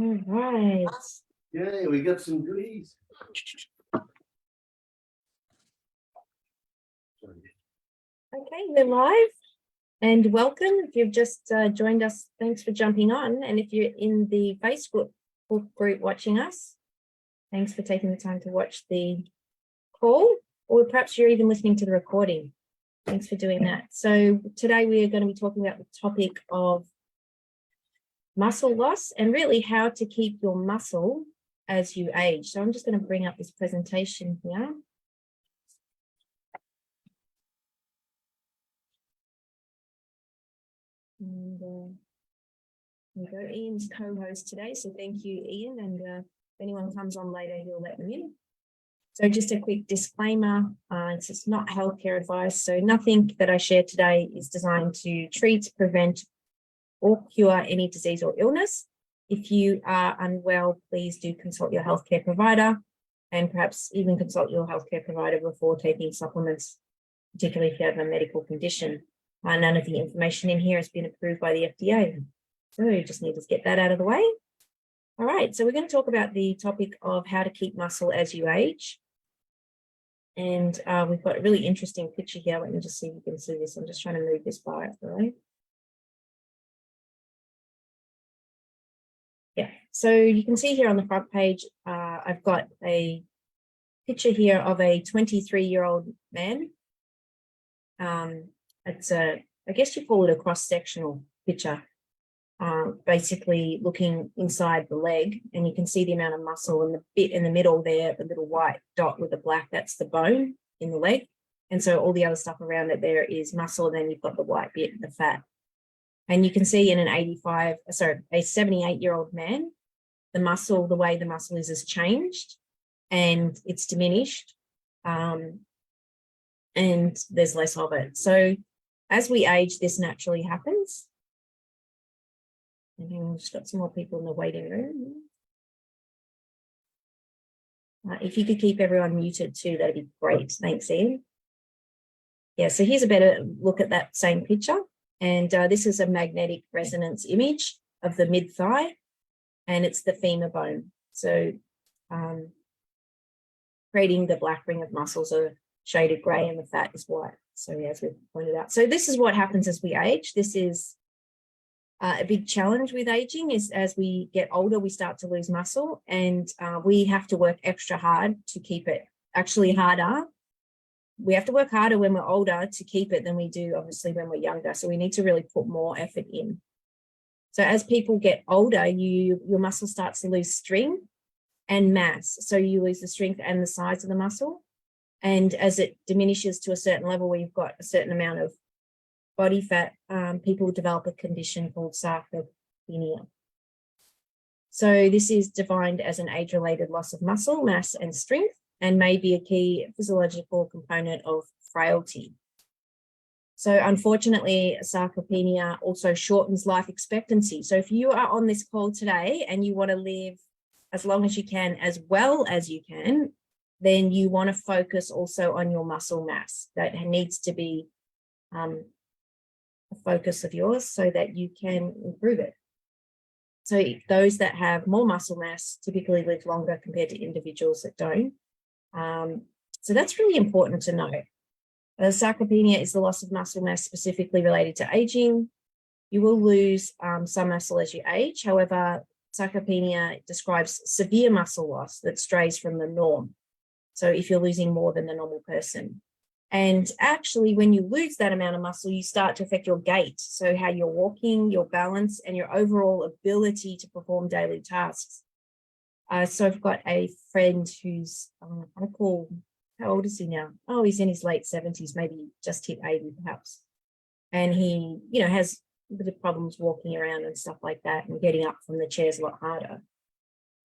All right. Yay, we got some goodies. Okay, we're live and welcome. If you've just joined us, thanks for jumping on. And if you're in the Facebook group watching us, thanks for taking the time to watch the call, or perhaps you're even listening to the recording. Thanks for doing that. So today we are going to be talking about the topic of muscle loss and really how to keep your muscle as you age. So I'm just going to bring up this presentation here. And there we go. Ian's co-host today, so thank you, Ian. And if anyone comes on later, he'll let them in. So just a quick disclaimer, it's not healthcare advice, so nothing that I share today is designed to treat, prevent, or cure any disease or illness. If you are unwell, please do consult your healthcare provider and perhaps even consult your healthcare provider before taking supplements, particularly if you have a medical condition. None of the information in here has been approved by the FDA. So you just need to get that out of the way. All right, so we're going to talk about the topic of how to keep muscle as you age. And we've got a really interesting picture here. Let me just see if you can see this. I'm just trying to move this bar out the way. Yeah, so you can see here on the front page, I've got a picture here of a 23-year-old man. It's a, I guess you call it a cross-sectional picture, basically looking inside the leg, and you can see the amount of muscle, and the bit in the middle there, the little white dot with the black, that's the bone in the leg. And so all the other stuff around it there is muscle, and then you've got the white bit, the fat. And you can see in a 78-year-old man, the muscle, the way the muscle is has changed and it's diminished, and there's less of it. So as we age, this naturally happens. And we've just got some more people in the waiting room. If you could keep everyone muted too, that'd be great. Thanks, Ian. Yeah, so here's a better look at that same picture. And this is a magnetic resonance image of the mid-thigh, and it's the femur bone. So creating the black ring of muscles are shaded grey and the fat is white. So yeah, as we've pointed out. So this is what happens as we age. This is a big challenge with aging, is as we get older, we start to lose muscle, and we have to work extra hard to keep it. Actually harder. We have to work harder when we're older to keep it than we do, obviously, when we're younger. So we need to really put more effort in. So as people get older, your muscle starts to lose strength and mass. So you lose the strength and the size of the muscle. And as it diminishes to a certain level where you've got a certain amount of body fat, people develop a condition called sarcopenia. So this is defined as an age-related loss of muscle mass and strength, and may be a key physiological component of frailty. So unfortunately, sarcopenia also shortens life expectancy. So if you are on this call today and you want to live as long as you can, as well as you can, then you want to focus also on your muscle mass. That needs to be a focus of yours so that you can improve it. So those that have more muscle mass typically live longer compared to individuals that don't. So that's really important to know. Sarcopenia is the loss of muscle mass specifically related to aging. You will lose some muscle as you age. However, sarcopenia describes severe muscle loss that strays from the norm. So if you're losing more than the normal person. And actually, when you lose that amount of muscle, you start to affect your gait. So how you're walking, your balance, and your overall ability to perform daily tasks. So I've got a friend who's, how old is he now? Oh, he's in his late 70s, maybe just hit 80 perhaps. And he, has a bit of problems walking around and stuff like that, and getting up from the chairs a lot harder.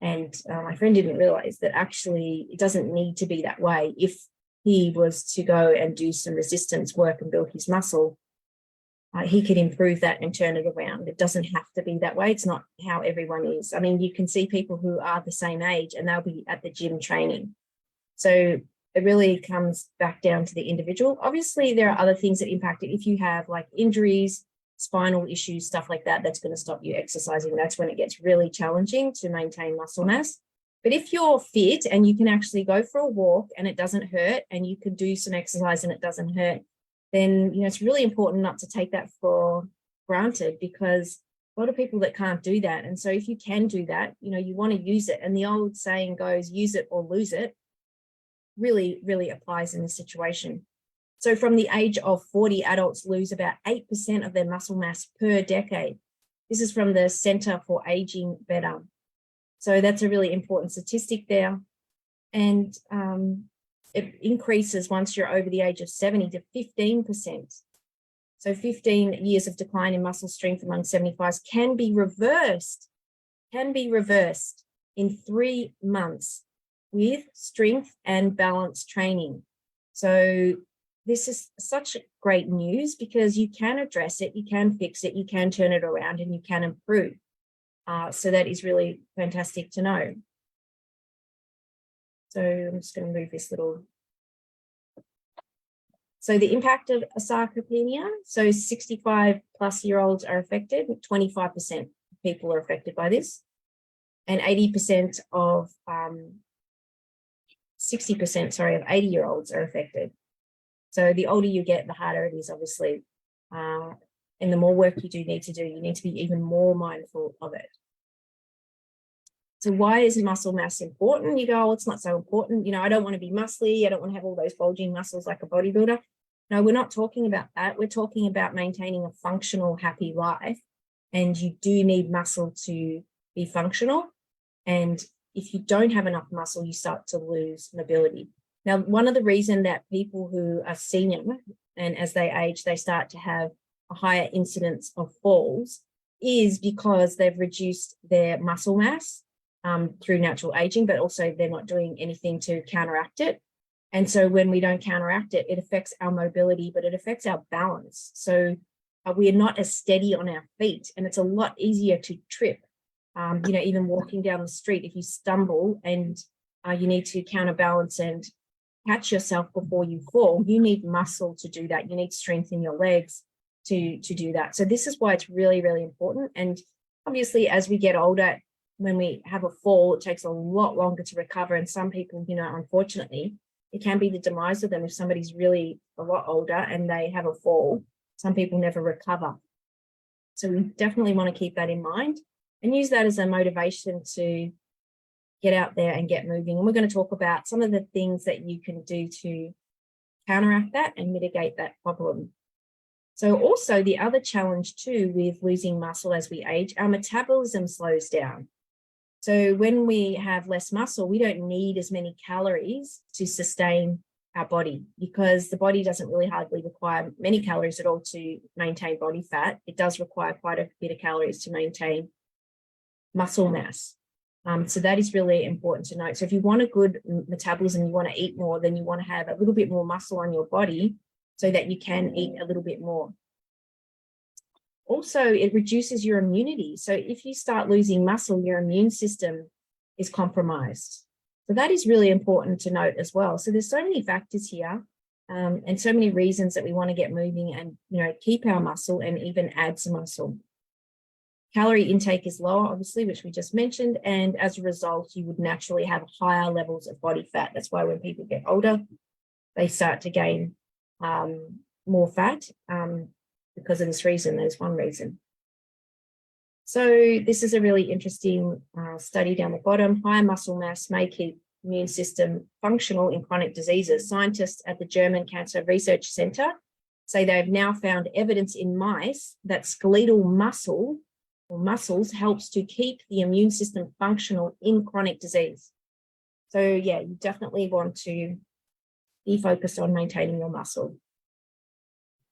And my friend didn't realize that actually it doesn't need to be that way. If he was to go and do some resistance work and build his muscle, he could improve that and turn it around. It doesn't have to be that way. It's not how everyone is. I mean, you can see people who are the same age and they'll be at the gym training. So it really comes back down to the individual. Obviously, there are other things that impact it. If you have like injuries, spinal issues, stuff like that, that's going to stop you exercising. That's when it gets really challenging to maintain muscle mass. But if you're fit and you can actually go for a walk and it doesn't hurt, and you can do some exercise and it doesn't hurt, then, you know, it's really important not to take that for granted, because a lot of people that can't do that. And so if you can do that, you know, you want to use it. And the old saying goes, use it or lose it, really, really applies in this situation. So from the age of 40, adults lose about 8% of their muscle mass per decade. This is from the Center for Aging Better. So that's a really important statistic there. And it increases once you're over the age of 70 to 15%. So 15 years of decline in muscle strength among 75s can be reversed in 3 months with strength and balance training. So this is such great news, because you can address it, you can fix it, you can turn it around, and you can improve. So that is really fantastic to know. So I'm just going to move this little. So the impact of sarcopenia, so 65 plus year olds are affected, 25% of people are affected by this, and 80% of 60%, of 80-year-olds are affected. So the older you get, the harder it is, obviously. And the more work you do need to do, you need to be even more mindful of it. So why is muscle mass important? You go, oh, it's not so important. You know, I don't want to be muscly. I don't want to have all those bulging muscles like a bodybuilder. No, we're not talking about that. We're talking about maintaining a functional, happy life. And you do need muscle to be functional. And if you don't have enough muscle, you start to lose mobility. Now, one of the reasons that people who are senior and as they age, they start to have a higher incidence of falls is because they've reduced their muscle mass through natural aging, but also they're not doing anything to counteract it. And so when we don't counteract it, it affects our mobility, but it affects our balance. So we are not as steady on our feet, and it's a lot easier to trip. You know, even walking down the street, if you stumble and you need to counterbalance and catch yourself before you fall, you need muscle to do that. You need strength in your legs to do that. So this is why it's really, really important. And obviously, as we get older, when we have a fall, it takes a lot longer to recover. And some people, you know, unfortunately, it can be the demise of them if somebody's really a lot older and they have a fall. Some people never recover. So we definitely want to keep that in mind and use that as a motivation to get out there and get moving. And we're going to talk about some of the things that you can do to counteract that and mitigate that problem. So also the other challenge too with losing muscle as we age, our metabolism slows down. So when we have less muscle, we don't need as many calories to sustain our body, because the body doesn't really hardly require many calories at all to maintain body fat. It does require quite a bit of calories to maintain muscle mass. So that is really important to note. So if you want a good metabolism, you want to eat more, then you want to have a little bit more muscle on your body so that you can eat a little bit more. Also, it reduces your immunity. So if you start losing muscle, your immune system is compromised. So that is really important to note as well. So there's so many factors here and so many reasons that we want to get moving and, you know, keep our muscle and even add some muscle. Calorie intake is lower, obviously, which we just mentioned. And as a result, you would naturally have higher levels of body fat. That's why when people get older, they start to gain more fat. Because of this reason, there's one reason. So this is a really interesting study down the bottom. High muscle mass may keep immune system functional in chronic diseases. Scientists at the German Cancer Research Center say they've now found evidence in mice that skeletal muscle or muscles helps to keep the immune system functional in chronic disease. So yeah, you definitely want to be focused on maintaining your muscle.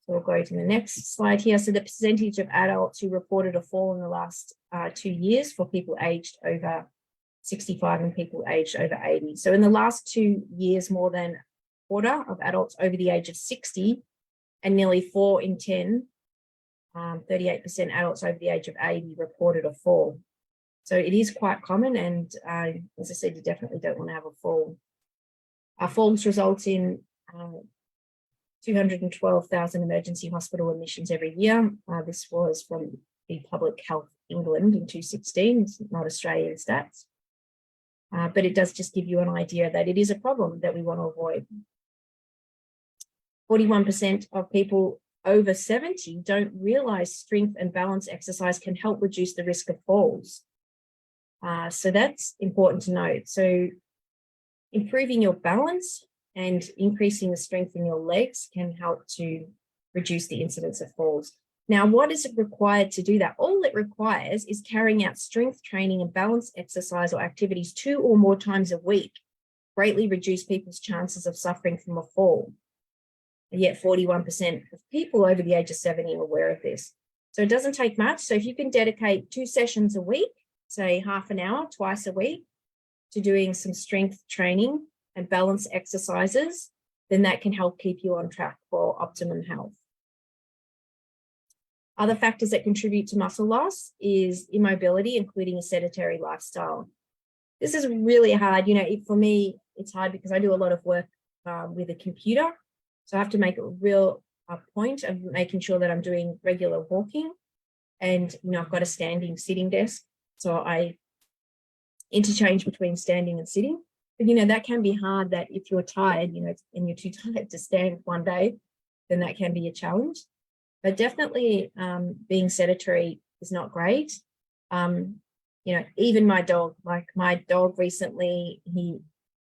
So we'll go to the next slide here. So the percentage of adults who reported a fall in the last 2 years for people aged over 65 and people aged over 80. So in the last 2 years, more than a quarter of adults over the age of 60 and nearly 4 in 10, 38% adults over the age of 80 reported a fall. So it is quite common. And as I said, you definitely don't want to have a fall. Falls result in 212,000 emergency hospital admissions every year. This was from the Public Health England in 2016, it's not Australian stats. But it does just give you an idea that it is a problem that we want to avoid. 41% of people over 70 don't realize strength and balance exercise can help reduce the risk of falls. So that's important to note. So improving your balance and increasing the strength in your legs can help to reduce the incidence of falls. Now, what is required to do that? All it requires is carrying out strength training and balance exercise or activities 2 or more times a week, greatly reduce people's chances of suffering from a fall. And yet 41% of people over the age of 70 are aware of this. So it doesn't take much. So if you can dedicate 2 sessions a week, say half an hour, twice a week, to doing some strength training and balance exercises, then that can help keep you on track for optimum health. Other factors that contribute to muscle loss is immobility, including a sedentary lifestyle. This is really hard. For me, it's hard because I do a lot of work with a computer. So I have to make a real point of making sure that I'm doing regular walking. And, I've got a standing sitting desk. So I interchange between standing and sitting. But, that can be hard, that if you're tired, and you're too tired to stand one day, then that can be a challenge. But definitely being sedentary is not great. Even my dog recently, he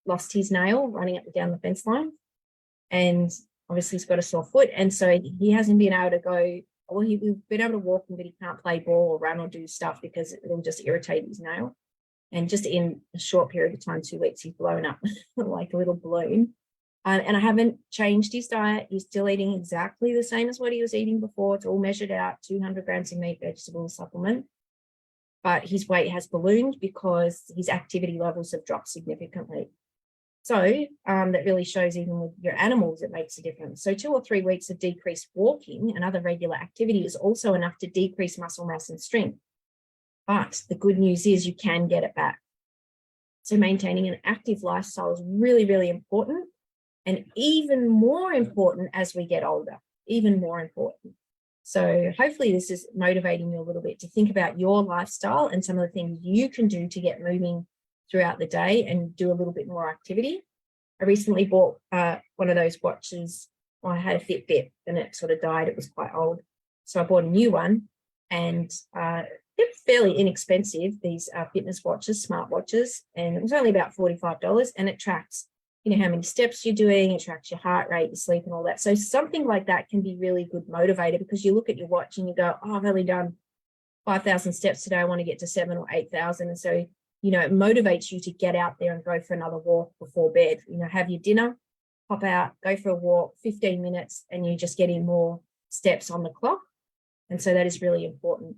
lost his nail running up and down the fence line. And obviously he's got a sore foot. And so he hasn't been able to go, well, he's been able to walk, but he can't play ball or run or do stuff because it'll just irritate his nail. And just in a short period of time, 2 weeks, he's blown up like a little balloon. And I haven't changed his diet. He's still eating exactly the same as what he was eating before. It's all measured out, 200 grams of meat, vegetables, supplement. But his weight has ballooned because his activity levels have dropped significantly. So that really shows even with your animals, it makes a difference. So 2 or 3 weeks of decreased walking and other regular activity is also enough to decrease muscle mass and strength. But the good news is you can get it back. So maintaining an active lifestyle is really, really important. And even more important as we get older, even more important. So hopefully this is motivating you a little bit to think about your lifestyle and some of the things you can do to get moving throughout the day and do a little bit more activity. I recently bought one of those watches. Well, I had a Fitbit and it sort of died. It was quite old. So I bought a new one, and they're fairly inexpensive, these fitness watches, smart watches. And it was only about $45, and it tracks how many steps you're doing, it tracks your heart rate, your sleep and all that. So something like that can be really good motivator, because you look at your watch and you go, oh, I've only done 5,000 steps today. I want to get to 7,000 or 8,000. And so, it motivates you to get out there and go for another walk before bed. Have your dinner, pop out, go for a walk, 15 minutes, and you just get in more steps on the clock. And so that is really important.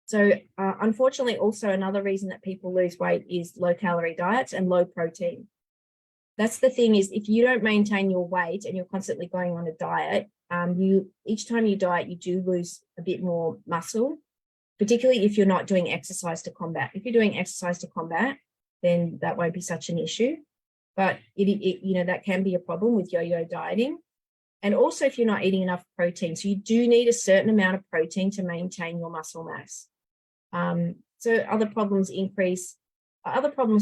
So unfortunately, also another reason that people lose weight is low calorie diets and low protein. That's the thing, is if you don't maintain your weight and you're constantly going on a diet, each time you diet, you do lose a bit more muscle, particularly if you're not doing exercise to combat. If you're doing exercise to combat, then that won't be such an issue. But that can be a problem with yo-yo dieting. And also if you're not eating enough protein. So you do need a certain amount of protein to maintain your muscle mass. So other problems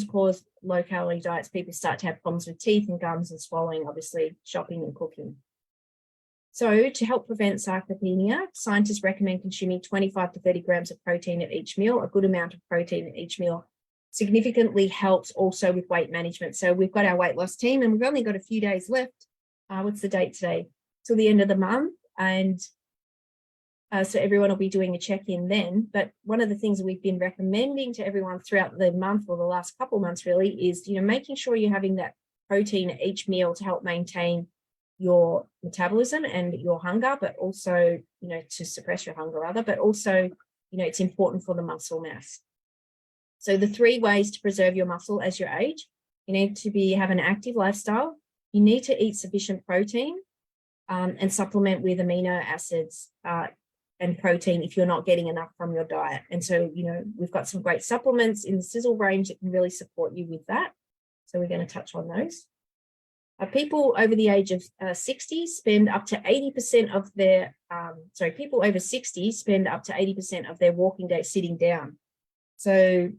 cause low-calorie diets. People start to have problems with teeth and gums and swallowing, obviously, shopping and cooking. So to help prevent sarcopenia, scientists recommend consuming 25 to 30 grams of protein at each meal. A good amount of protein at each meal significantly helps also with weight management. So we've got our weight loss team, and we've only got a few days left. What's the date today? Till the end of the month. And so everyone will be doing a check-in then. But one of the things that we've been recommending to everyone throughout the month, or the last couple of months really, is making sure you're having that protein at each meal to help maintain your metabolism and your hunger, but also, to suppress your hunger rather, but also, it's important for the muscle mass. So the 3 ways to preserve your muscle as you age: you need to have an active lifestyle, you need to eat sufficient protein, and supplement with amino acids and protein if you're not getting enough from your diet. And so, we've got some great supplements in the Sisel range that can really support you with that. So we're going to touch on those. People over the age of 60 spend up to 80% of their, people over 60 spend up to 80% of their walking day sitting down. So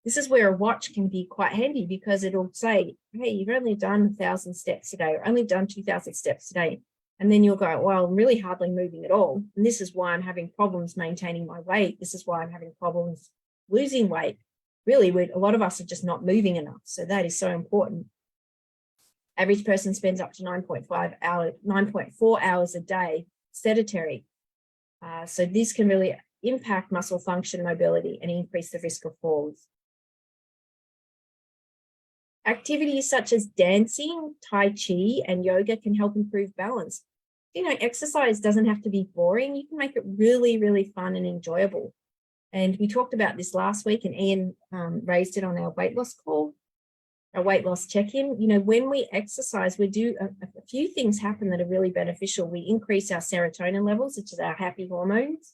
this is where a watch can be quite handy, because it'll say, hey, you've only done 1,000 steps today, or only done 2,000 steps today. And then you'll go, well, I'm really hardly moving at all. And this is why I'm having problems maintaining my weight. This is why I'm having problems losing weight. Really, a lot of us are just not moving enough. So that is so important. Average person spends up to 9.4 hours a day sedentary. So this can really impact muscle function, mobility, and increase the risk of falls. Activities such as dancing, Tai Chi, and yoga can help improve balance. Exercise doesn't have to be boring. You can make it really, really fun and enjoyable. And we talked about this last week, and Ian raised it on our weight loss call. A weight loss check-in. When we exercise, we do a few things happen that are really beneficial. We increase our serotonin levels, which is our happy hormones.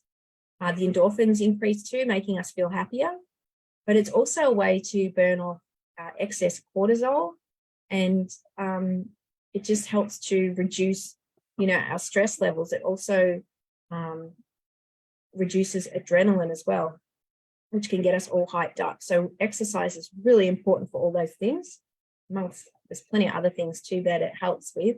The endorphins increase too, making us feel happier. But it's also a way to burn off excess cortisol, and it just helps to reduce, our stress levels. It also reduces adrenaline as well, which can get us all hyped up. So exercise is really important for all those things. There's plenty of other things too that it helps with.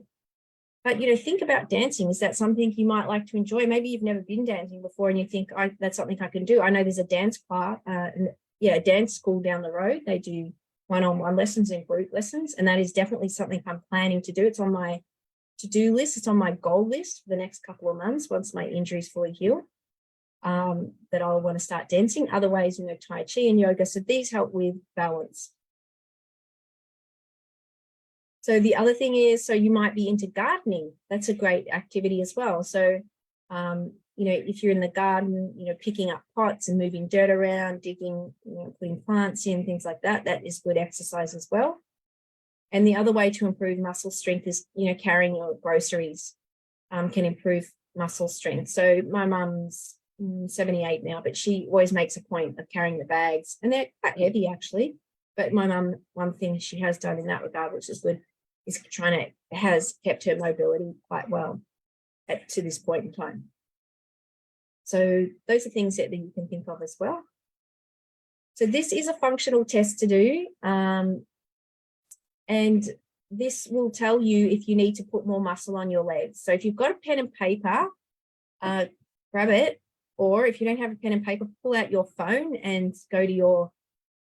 But, think about dancing. Is that something you might like to enjoy? Maybe you've never been dancing before and you think, that's something I can do. I know there's a dance class, a dance school down the road. They do one-on-one lessons and group lessons. And that is definitely something I'm planning to do. It's on my to-do list. It's on my goal list for the next couple of months once my injury's fully healed. That I'll want to start dancing. Other ways, Tai Chi and yoga. So these help with balance. So the other thing is, you might be into gardening. That's a great activity as well. So, if you're in the garden, picking up pots and moving dirt around, digging, putting plants in, things like that, that is good exercise as well. And the other way to improve muscle strength is, carrying your groceries can improve muscle strength. So my mum's 78 now, but she always makes a point of carrying the bags, and they're quite heavy actually. But my mum, one thing she has done in that regard, which is good, is has kept her mobility quite well to this point in time. So those are things that you can think of as well. So this is a functional test to do, and this will tell you if you need to put more muscle on your legs. So if you've got a pen and paper, grab it. Or if you don't have a pen and paper, pull out your phone and go to your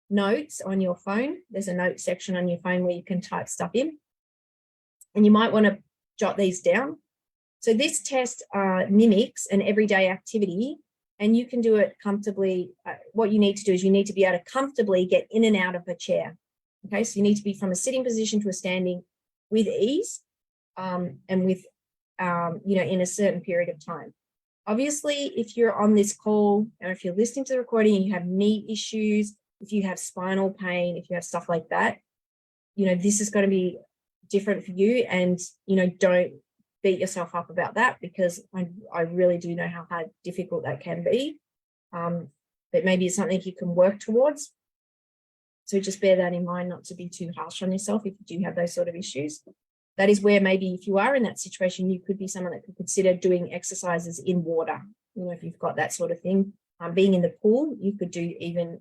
notes on your phone. There's a note section on your phone where you can type stuff in. And you might want to jot these down. So this test mimics an everyday activity, and you can do it comfortably. What you need to do is you need to be able to comfortably get in and out of a chair. Okay, so you need to be from a sitting position to a standing with ease, and with, in a certain period of time. Obviously, if you're on this call, or if you're listening to the recording and you have knee issues, if you have spinal pain, if you have stuff like that, this is going to be different for you. And, don't beat yourself up about that, because I really do know how difficult that can be. But maybe it's something you can work towards. So just bear that in mind, not to be too harsh on yourself if you do have those sort of issues. That is where maybe if you are in that situation, you could be someone that could consider doing exercises in water. If you've got that sort of thing, being in the pool, you could do even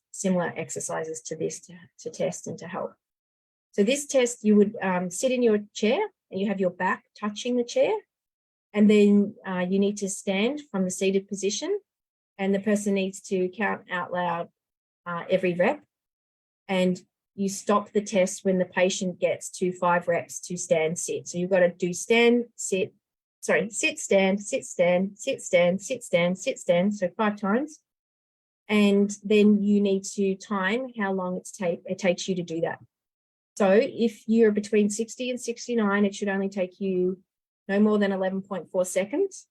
similar exercises to this to test and to help. So this test, you would sit in your chair and you have your back touching the chair. And then you need to stand from the seated position, and the person needs to count out loud every rep. And you stop the test when the patient gets to 5 reps to stand, sit. So you've got to do stand, sit, stand, sit, stand, sit, stand, sit, stand, sit, stand. So 5 times. And then you need to time how long it takes you to do that. So if you're between 60 and 69, it should only take you no more than 11.4 seconds.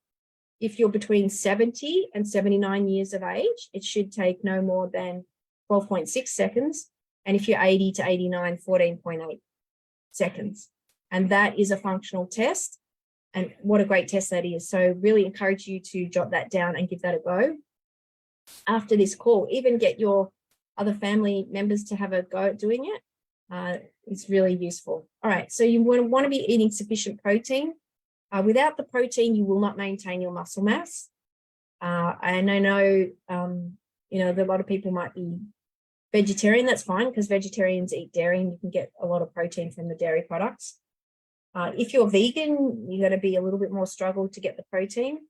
If you're between 70 and 79 years of age, it should take no more than 12.6 seconds. And if you're 80 to 89, 14.8 seconds. And that is a functional test. And what a great test that is. So really encourage you to jot that down and give that a go. After this call, even get your other family members to have a go at doing it. It's really useful. All right, so you want to be eating sufficient protein. Without the protein, you will not maintain your muscle mass. And I know, a lot of people might be vegetarian. That's fine, because vegetarians eat dairy and you can get a lot of protein from the dairy products. If you're vegan, you're going to be a little bit more struggle to get the protein.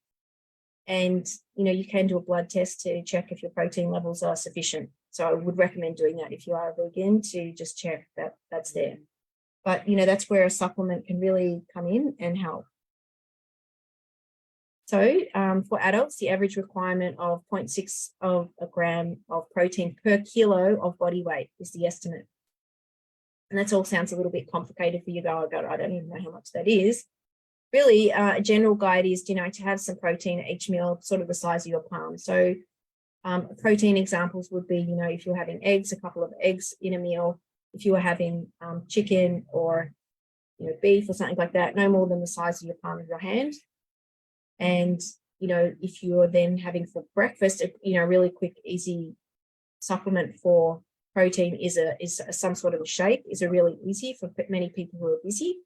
And, you can do a blood test to check if your protein levels are sufficient. So I would recommend doing that if you are a vegan, to just check that that's there. But, that's where a supplement can really come in and help. So for adults, the average requirement of 0.6 of a gram of protein per kilo of body weight is the estimate. And that all sounds a little bit complicated for you. I don't even know how much that is. Really, a general guide is, to have some protein at each meal, sort of the size of your palm. So protein examples would be, if you're having eggs, a couple of eggs in a meal. If you were having chicken or, beef or something like that, no more than the size of your palm of your hand. And, if you're then having for breakfast, a really quick, easy supplement for protein is some sort of a shake, is a really easy for many people who are busy.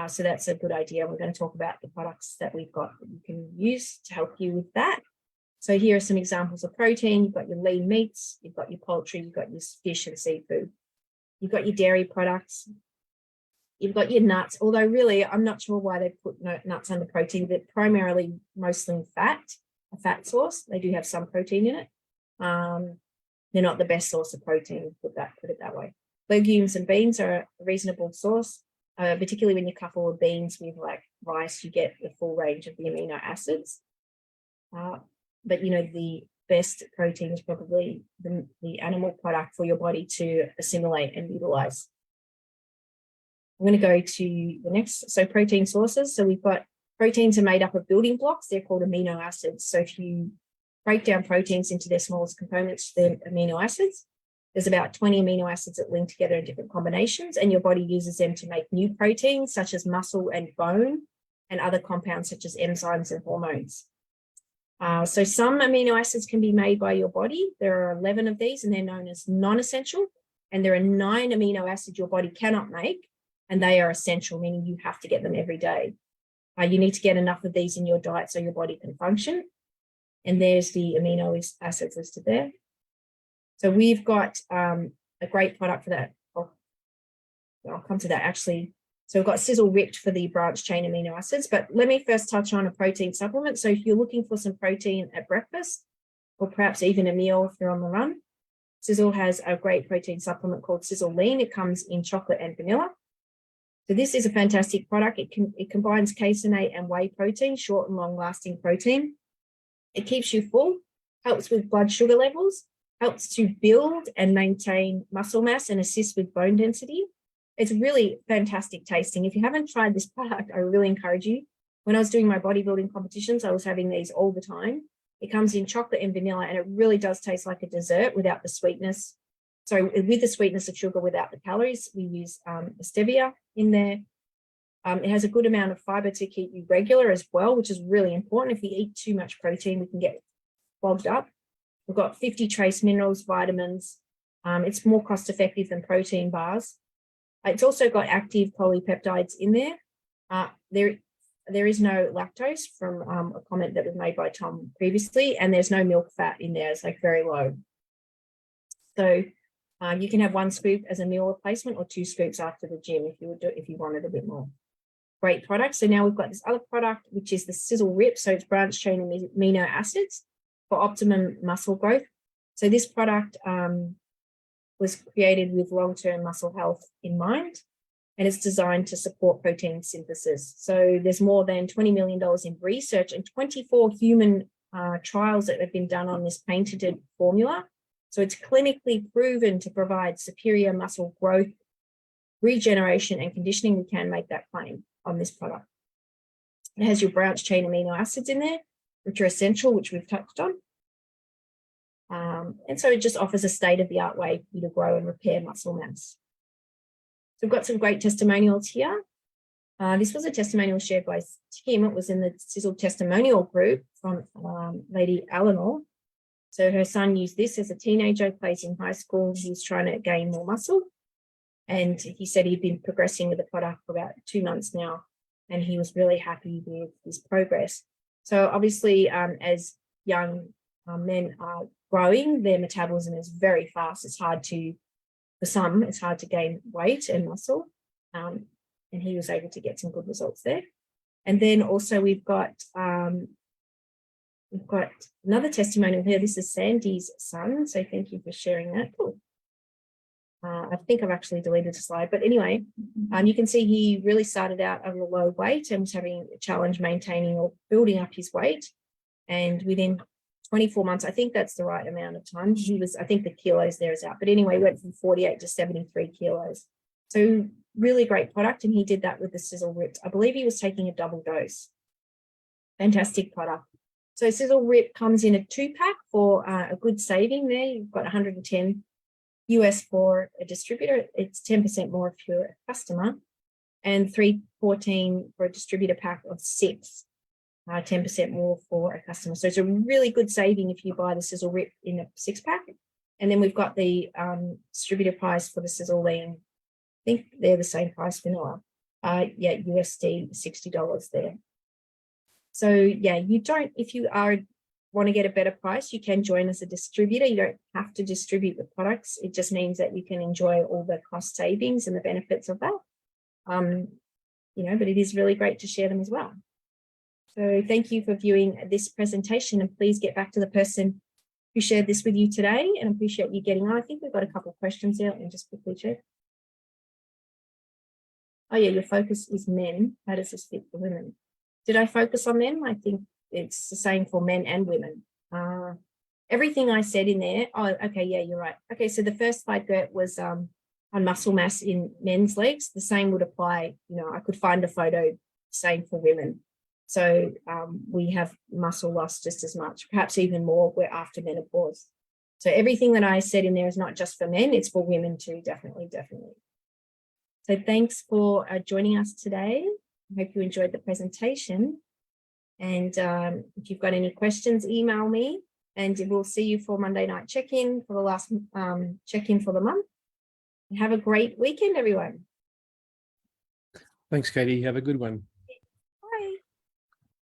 So that's a good idea. We're going to talk about the products that we've got that you can use to help you with that. So here are some examples of protein. You've got your lean meats, you've got your poultry, you've got your fish and seafood. You've got your dairy products. You've got your nuts, although really I'm not sure why they put nuts under protein. They're primarily mostly fat, a fat source. They do have some protein in it. They're not the best source of protein, put it that way. Legumes and beans are a reasonable source, particularly when you couple the beans with like rice, you get the full range of the amino acids. But the best protein is probably the animal product for your body to assimilate and utilize. I'm going to go to the next. So protein sources. So we've got proteins are made up of building blocks. They're called amino acids. So if you break down proteins into their smallest components, they're amino acids. There's about 20 amino acids that link together in different combinations, and your body uses them to make new proteins such as muscle and bone, and other compounds such as enzymes and hormones. So some amino acids can be made by your body. There are 11 of these, and they're known as non-essential. And there are 9 amino acids your body cannot make, and they are essential, meaning you have to get them every day. You need to get enough of these in your diet so your body can function. And there's the amino acids listed there. So we've got a great product for that. I'll come to that actually. So we've got Sisel Ript for the branched chain amino acids, but let me first touch on a protein supplement. So if you're looking for some protein at breakfast, or perhaps even a meal if you're on the run, Sisel has a great protein supplement called Sisel Lean. It comes in chocolate and vanilla. So this is a fantastic product. It combines caseinate and whey protein, short and long-lasting protein. It keeps you full, helps with blood sugar levels, helps to build and maintain muscle mass, and assist with bone density. It's really fantastic tasting. If you haven't tried this product, I really encourage you. When I was doing my bodybuilding competitions, I was having these all the time. It comes in chocolate and vanilla, and it really does taste like a dessert without the sweetness. So with the sweetness of sugar without the calories, we use stevia in there. It has a good amount of fiber to keep you regular as well, which is really important. If we eat too much protein, we can get clogged up. We've got 50 trace minerals, vitamins. It's more cost effective than protein bars. It's also got active polypeptides in there. There is no lactose, from a comment that was made by Tom previously, and there's no milk fat in there. It's like very low. So you can have 1 scoop as a meal replacement, or 2 scoops after the gym if you wanted a bit more. Great product. So now we've got this other product, which is the Sisel Ript. So it's branched chain amino acids for optimum muscle growth. So this product was created with long-term muscle health in mind, and it's designed to support protein synthesis. So there's more than $20 million in research and 24 human trials that have been done on this patented formula. So it's clinically proven to provide superior muscle growth, regeneration, and conditioning. We can make that claim on this product. It has your branched chain amino acids in there, which are essential, which we've touched on. And so it just offers a state-of-the-art way for you to grow and repair muscle mass. So we've got some great testimonials here. This was a testimonial shared by Tim. It was in the Sisel testimonial group from Lady Eleanor. So her son used this as a teenager, plays in high school. He's trying to gain more muscle. And he said he'd been progressing with the product for about 2 months now, and he was really happy with his progress. So obviously, as young men are growing, their metabolism is very fast. It's hard to, for some, it's hard to gain weight and muscle. And he was able to get some good results there. And then also we've got another testimonial here. This is Sandy's son. So thank you for sharing that. Cool. I think I've actually deleted the slide, but anyway, you can see he really started out at a low weight and was having a challenge maintaining or building up his weight. And within 24 months, I think that's the right amount of time. He was, I think the kilos there is out, but anyway, went from 48 to 73 kilos. So really great product. And he did that with the Sisel Ript. I believe he was taking a double dose. Fantastic product. So Sisel Ript comes in a 2-pack for a good saving there. You've got 110 US for a distributor. It's 10% more if you're a customer, and $314 for a distributor pack of 6, 10% more for a customer. So it's a really good saving if you buy the Sisel Ript in a 6-pack. And then we've got the distributor price for the Sisel Lean. I think they're the same price, vanilla. Yeah, USD $60 there. So yeah, you don't, if you want to get a better price, you can join as a distributor. You don't have to distribute the products. It just means that you can enjoy all the cost savings and the benefits of that. But it is really great to share them as well. So thank you for viewing this presentation, and please get back to the person who shared this with you today, and appreciate you getting on. I think we've got a couple of questions here. Let me just quickly check. Oh yeah, your focus is men. How does this fit for women? Did I focus on men? I think it's the same for men and women. Everything I said in there. Oh, okay. Yeah, you're right. Okay. So the first slide, Gert, was on muscle mass in men's legs. The same would apply. I could find a photo, same for women. So we have muscle loss just as much, perhaps even more. We're after menopause. So everything that I said in there is not just for men, it's for women too. Definitely, definitely. So thanks for joining us today. I hope you enjoyed the presentation. And if you've got any questions, email me, and we'll see you for Monday night check-in for the last check-in for the month. Have a great weekend, everyone. Thanks, Katie. Have a good one.